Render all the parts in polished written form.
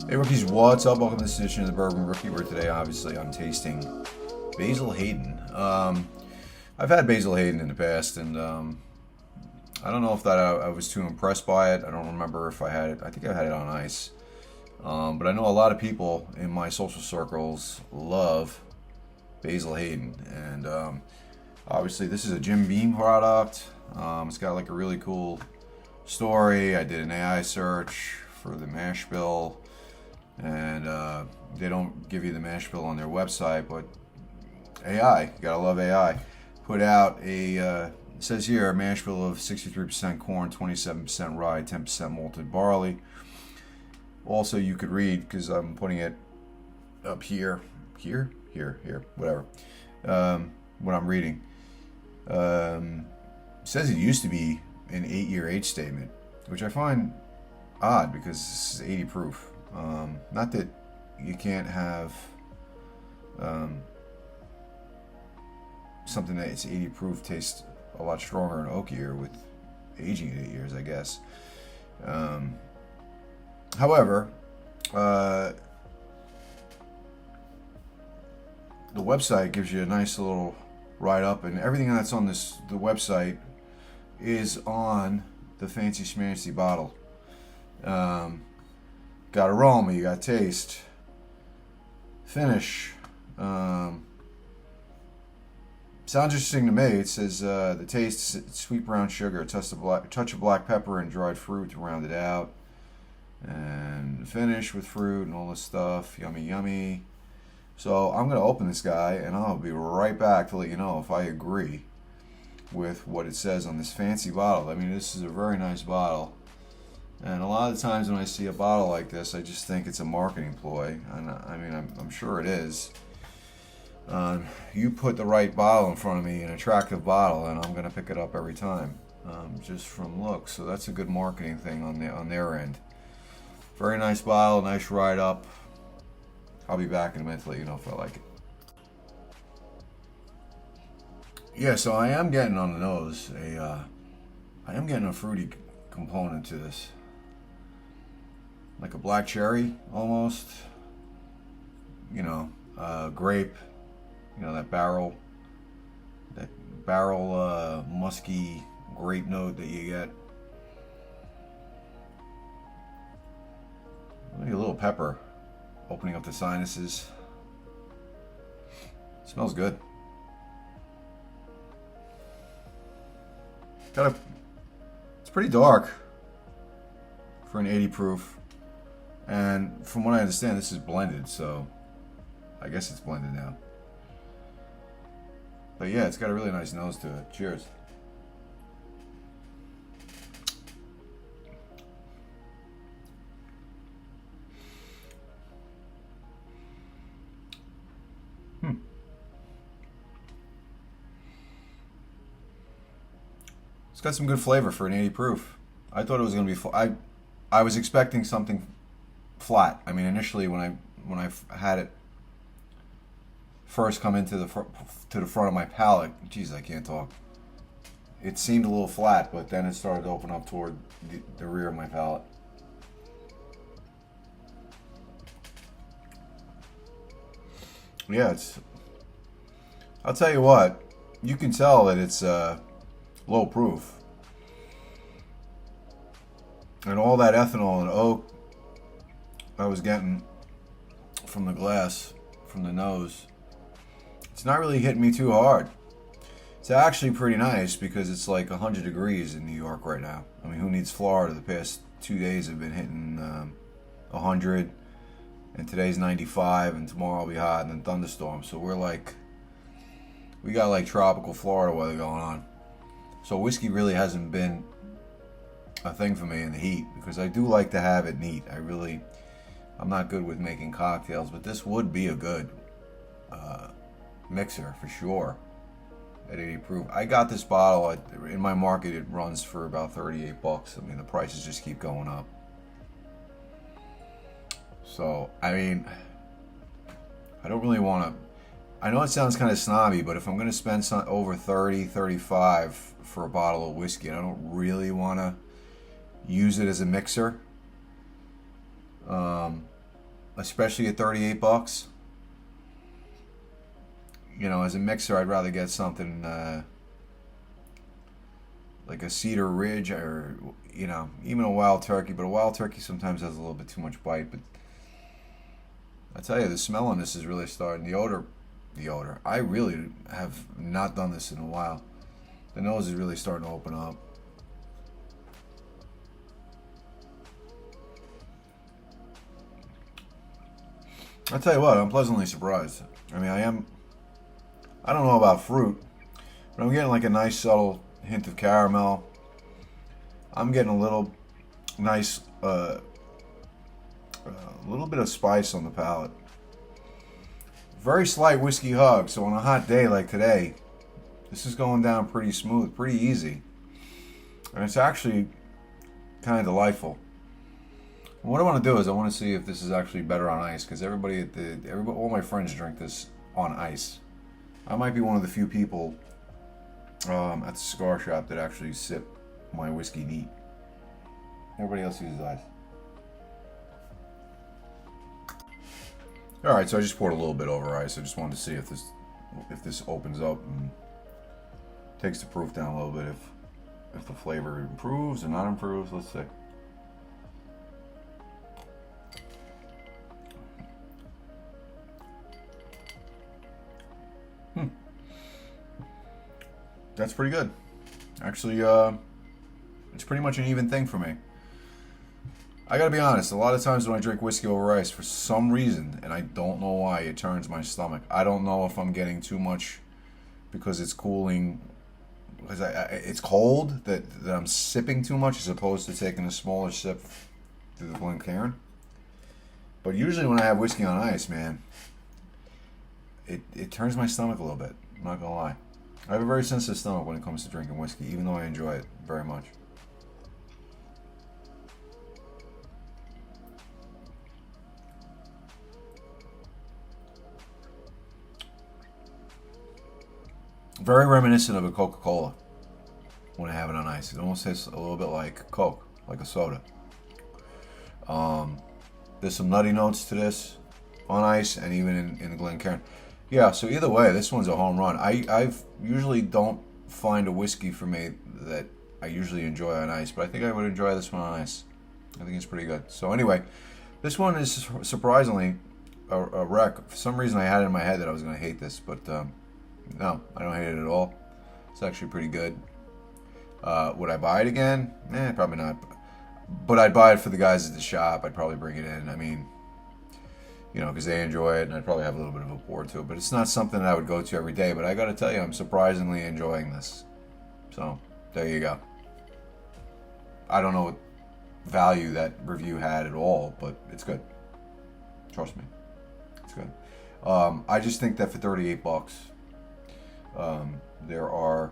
Hey rookies, what's up? Welcome to this edition of the Bourbon Rookie, where today obviously I'm tasting Basil Hayden. I've had Basil Hayden in the past, and I don't know if I was too impressed by it. I don't remember if I had it. I think I had it on ice. But I know a lot of people in my social circles love Basil Hayden, and obviously this is a Jim Beam product. It's got like a really cool story. I did an AI search for the mash bill, and they don't give you the mash bill on their website, but AI, you gotta love AI, put out a, it says here, a mash bill of 63% corn, 27% rye, 10% malted barley. Also, you could read, because I'm putting it up here, whatever, what I'm reading. It says it used to be an 8-year age statement, which I find odd because this is 80 proof. Not that you can't have something that is 80 proof taste a lot stronger and oakier with aging at 8 years, I guess. However, the website gives you a nice little write-up, and everything that's on the website is on the fancy schmancy bottle. Got aroma, you got taste, finish. Sounds interesting to me. It says the taste, sweet brown sugar, a touch of black pepper and dried fruit to round it out, and finish with fruit and all this stuff. Yummy, yummy. So I'm gonna open this guy, and I'll be right back to let you know if I agree with what it says on this fancy bottle. I mean, this is a very nice bottle. And a lot of the times when I see a bottle like this, I just think it's a marketing ploy. And I mean, I'm sure it is. You put the right bottle in front of me, an attractive bottle, and I'm going to pick it up every time, just from looks. So that's a good marketing thing on their end. Very nice bottle, nice ride up. I'll be back in a minute to let you know if I like it. Yeah, so I am getting on the nose I am getting a fruity component to this. Like a black cherry, almost. You know, grape. You know, that barrel musky grape note that you get. Maybe a little pepper, opening up the sinuses. Smells good. It's pretty dark for an 80 proof, and from what I understand, this is blended, so I guess it's blended now. But yeah, it's got a really nice nose to it. Cheers. It's got some good flavor for an 80 proof. I thought it was going to be I was expecting something flat. I mean, initially when I had it first come into the front of my palate, geez, I can't talk. It seemed a little flat, but then it started to open up toward the rear of my palate. Yeah, I'll tell you what, you can tell that it's low proof. And all that ethanol and oak I was getting from the glass, from the nose, it's not really hitting me too hard. It's actually pretty nice because it's like 100 degrees in New York right now. I mean, who needs Florida? The past 2 days have been hitting 100, and today's 95, and tomorrow will be hot, and then thunderstorms. So we got like tropical Florida weather going on. So whiskey really hasn't been a thing for me in the heat, because I do like to have it neat. I'm not good with making cocktails, but this would be a good mixer for sure at 80 proof. I got this bottle in my market. It runs for about 38 bucks. I mean, the prices just keep going up. So, I mean, I don't really want to, I know it sounds kind of snobby, but if I'm going to spend over 30, 35 for a bottle of whiskey, I don't really want to use it as a mixer. especially at 38 bucks. You know, as a mixer, I'd rather get something like a Cedar Ridge, or, you know, even a Wild Turkey. But a Wild Turkey sometimes has a little bit too much bite. But I tell you, the smell on this is really starting. The odor. I really have not done this in a while. The nose is really starting to open up. I'll tell you what, I'm pleasantly surprised. I mean, I don't know about fruit, but I'm getting like a nice subtle hint of caramel. I'm getting a little nice, little bit of spice on the palate. Very slight whiskey hug, so on a hot day like today, this is going down pretty smooth, pretty easy. And it's actually kind of delightful. What I want to do is I want to see if this is actually better on ice, because all my friends drink this on ice. I might be one of the few people at the cigar shop that actually sip my whiskey neat. Everybody else uses ice. All right, so I just poured a little bit over ice. I just wanted to see if this opens up and takes the proof down a little bit. If the flavor improves or not improves, let's see. That's pretty good. Actually, it's pretty much an even thing for me. I gotta be honest, a lot of times when I drink whiskey over ice, for some reason, and I don't know why, it turns my stomach. I don't know if I'm getting too much because it's cooling, because it's cold, that I'm sipping too much as opposed to taking a smaller sip through the Glencairn. But usually when I have whiskey on ice, man, it turns my stomach a little bit. I'm not gonna lie. I have a very sensitive stomach when it comes to drinking whiskey, even though I enjoy it very much. Very reminiscent of a Coca-Cola when I have it on ice. It almost tastes a little bit like Coke, like a soda. There's some nutty notes to this on ice and even in the Glencairn. Yeah, so either way, this one's a home run. I usually don't find a whiskey for me that I usually enjoy on ice, but I think I would enjoy this one on ice. I think it's pretty good. So anyway, this one is surprisingly a wreck. For some reason I had it in my head that I was going to hate this, but no, I don't hate it at all. It's actually pretty good. Would I buy it again? Probably not. But I'd buy it for the guys at the shop. I'd probably bring it in. I mean, you know, because they enjoy it, and I'd probably have a little bit of a pour to it. But it's not something that I would go to every day. But I got to tell you, I'm surprisingly enjoying this. So, there you go. I don't know what value that review had at all, but it's good. Trust me. It's good. I just think that for 38 bucks, there are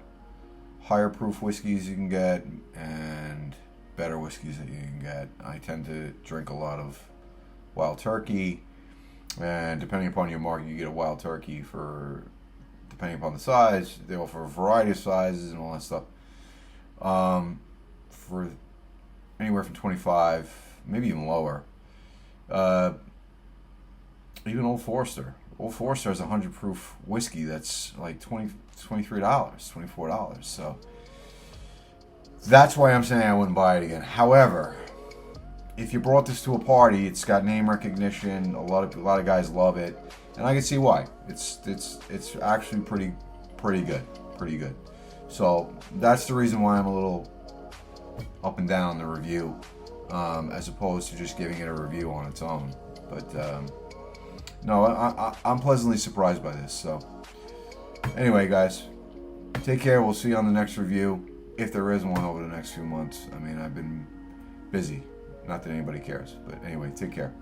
higher proof whiskeys you can get and better whiskeys that you can get. I tend to drink a lot of Wild Turkey, and depending upon your market, you get a Wild Turkey for, depending upon the size, they offer a variety of sizes and all that stuff. For anywhere from 25, maybe even lower. Even Old Forester. Old Forester has a 100 proof whiskey that's like $23, $24. So that's why I'm saying I wouldn't buy it again. However, if you brought this to a party, it's got name recognition. A lot of guys love it, and I can see why. It's actually pretty good. So that's the reason why I'm a little up and down the review, as opposed to just giving it a review on its own. But no, I'm pleasantly surprised by this. So anyway, guys, take care. We'll see you on the next review, if there is one over the next few months. I mean, I've been busy. Not that anybody cares. But anyway, take care.